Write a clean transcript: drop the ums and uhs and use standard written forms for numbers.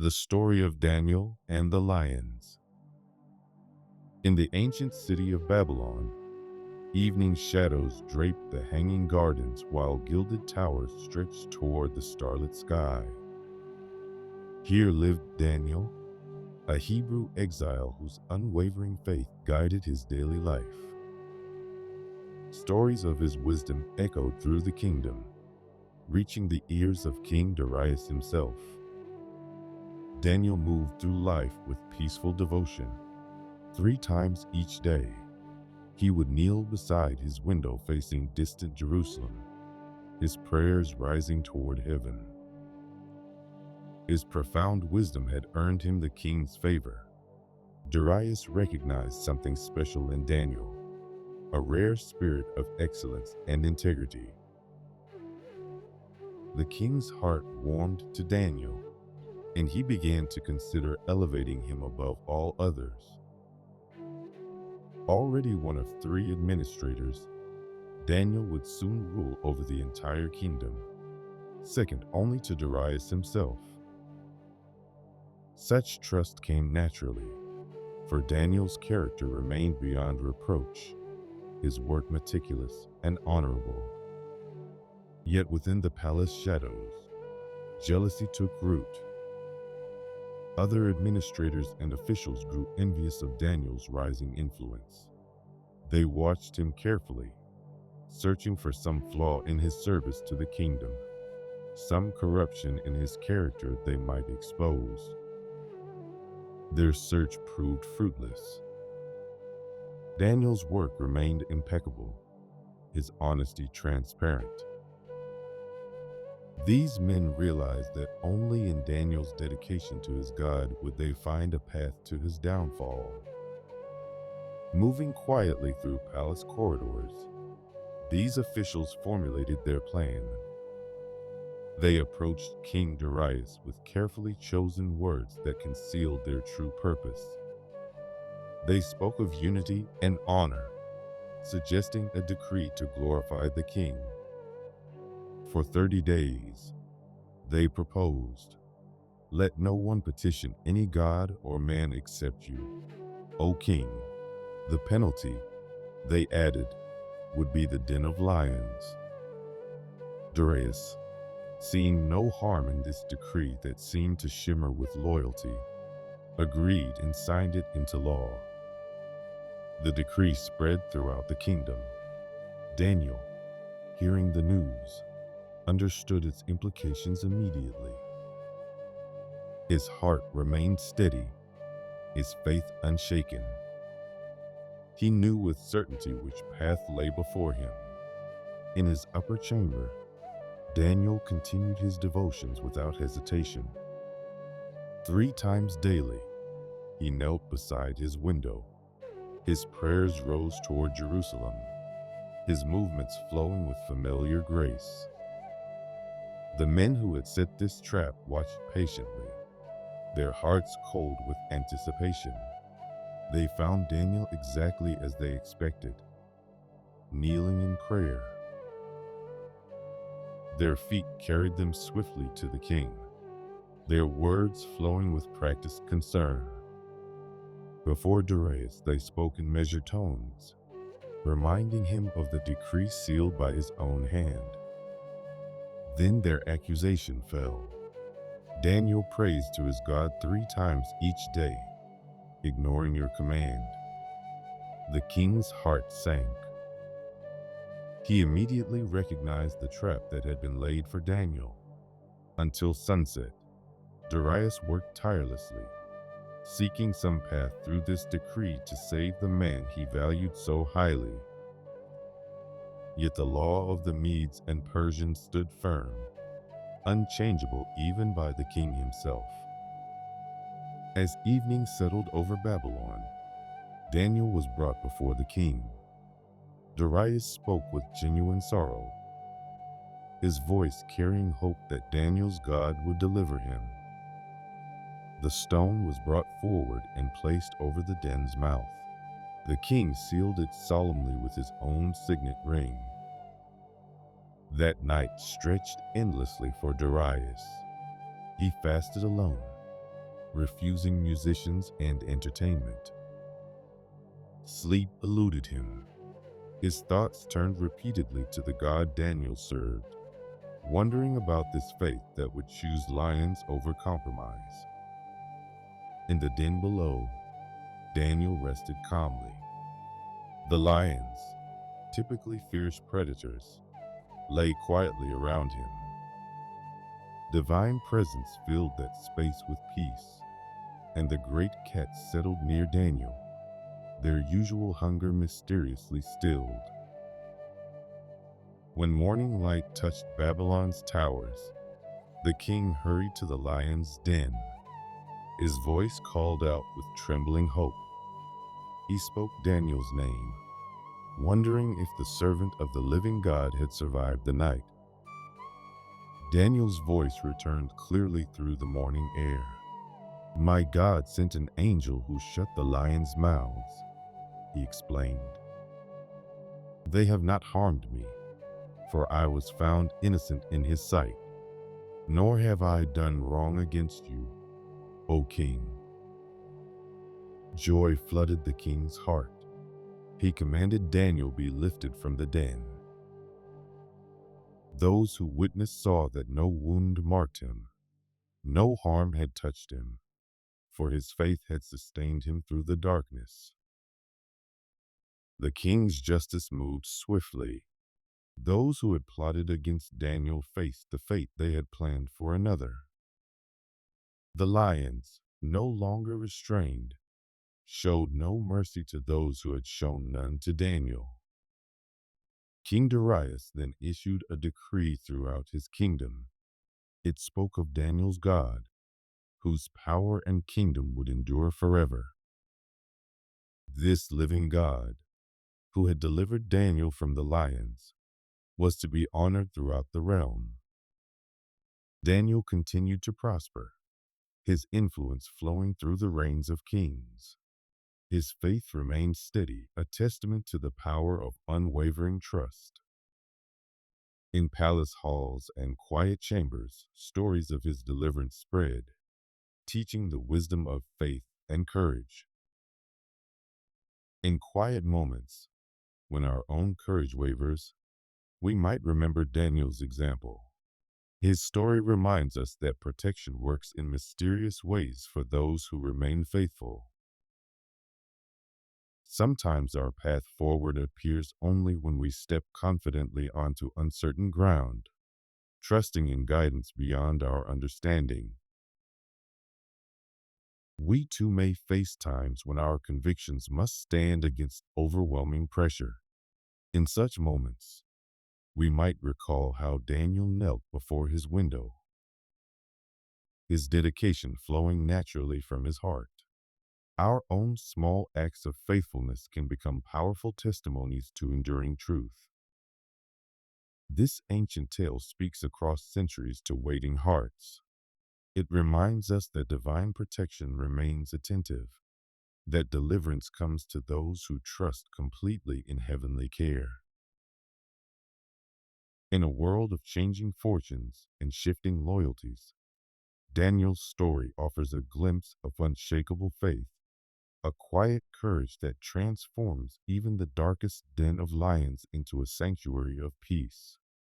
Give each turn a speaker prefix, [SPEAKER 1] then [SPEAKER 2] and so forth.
[SPEAKER 1] The story of Daniel and the lions. In the ancient city of Babylon, evening shadows draped the hanging gardens while gilded towers stretched toward the starlit sky. Here lived Daniel, a Hebrew exile whose unwavering faith guided his daily life. Stories of his wisdom echoed through the kingdom, reaching the ears of King Darius himself. Daniel moved through life with peaceful devotion. 3 times each day, he would kneel beside his window facing distant Jerusalem, his prayers rising toward heaven. His profound wisdom had earned him the king's favor. Darius recognized something special in Daniel, a rare spirit of excellence and integrity. The king's heart warmed to Daniel, and he began to consider elevating him above all others. Already one of 3 administrators, Daniel would soon rule over the entire kingdom, second only to Darius himself. Such trust came naturally, for Daniel's character remained beyond reproach, his work meticulous and honorable. Yet within the palace shadows, jealousy took root. Other administrators and officials grew envious of Daniel's rising influence. They watched him carefully, searching for some flaw in his service to the kingdom, some corruption in his character they might expose. Their search proved fruitless. Daniel's work remained impeccable, his honesty transparent. These men realized that only in Daniel's dedication to his God would they find a path to his downfall. Moving quietly through palace corridors, these officials formulated their plan. They approached King Darius with carefully chosen words that concealed their true purpose. They spoke of unity and honor, suggesting a decree to glorify the king. For 30 days, they proposed, "Let no one petition any god or man except you, O king." The penalty, they added, would be the den of lions. Darius, seeing no harm in this decree that seemed to shimmer with loyalty, agreed and signed it into law. The decree spread throughout the kingdom. Daniel, hearing the news, understood its implications immediately. His heart remained steady, his faith unshaken. He knew with certainty which path lay before him. In his upper chamber, Daniel continued his devotions without hesitation. 3 times daily, he knelt beside his window. His prayers rose toward Jerusalem, his movements flowing with familiar grace. The men who had set this trap watched patiently, their hearts cold with anticipation. They found Daniel exactly as they expected, kneeling in prayer. Their feet carried them swiftly to the king, their words flowing with practiced concern. Before Darius, they spoke in measured tones, reminding him of the decree sealed by his own hand. Then their accusation fell. Daniel prays to his God 3 times each day, ignoring your command. The king's heart sank. He immediately recognized the trap that had been laid for Daniel. Until sunset, Darius worked tirelessly, seeking some path through this decree to save the man he valued so highly. Yet the law of the Medes and Persians stood firm, unchangeable even by the king himself. As evening settled over Babylon, Daniel was brought before the king. Darius spoke with genuine sorrow, his voice carrying hope that Daniel's God would deliver him. The stone was brought forward and placed over the den's mouth. The king sealed it solemnly with his own signet ring. That night stretched endlessly for Darius. He fasted alone, refusing musicians and entertainment. Sleep eluded him. His thoughts turned repeatedly to the God Daniel served, wondering about this faith that would choose lions over compromise. In the den below, Daniel rested calmly. The lions, typically fierce predators, lay quietly around him. Divine presence filled that space with peace, and the great cats settled near Daniel, their usual hunger mysteriously stilled. When morning light touched Babylon's towers, the king hurried to the lion's den. His voice called out with trembling hope. He spoke Daniel's name, wondering if the servant of the living God had survived the night. Daniel's voice returned clearly through the morning air. "My God sent an angel who shut the lions' mouths," he explained. "They have not harmed me, for I was found innocent in his sight, nor have I done wrong against you, O king." Joy flooded the king's heart. He commanded Daniel be lifted from the den. Those who witnessed saw that no wound marked him, no harm had touched him, for his faith had sustained him through the darkness. The king's justice moved swiftly. Those who had plotted against Daniel faced the fate they had planned for another. The lions, no longer restrained, showed no mercy to those who had shown none to Daniel. King Darius then issued a decree throughout his kingdom. It spoke of Daniel's God, whose power and kingdom would endure forever. This living God, who had delivered Daniel from the lions, was to be honored throughout the realm. Daniel continued to prosper, his influence flowing through the reigns of kings. His faith remained steady, a testament to the power of unwavering trust. In palace halls and quiet chambers, stories of his deliverance spread, teaching the wisdom of faith and courage. In quiet moments, when our own courage wavers, we might remember Daniel's example. His story reminds us that protection works in mysterious ways for those who remain faithful. Sometimes our path forward appears only when we step confidently onto uncertain ground, trusting in guidance beyond our understanding. We too may face times when our convictions must stand against overwhelming pressure. In such moments, we might recall how Daniel knelt before his window, his dedication flowing naturally from his heart. Our own small acts of faithfulness can become powerful testimonies to enduring truth. This ancient tale speaks across centuries to waiting hearts. It reminds us that divine protection remains attentive, that deliverance comes to those who trust completely in heavenly care. In a world of changing fortunes and shifting loyalties, Daniel's story offers a glimpse of unshakable faith, a quiet courage that transforms even the darkest den of lions into a sanctuary of peace.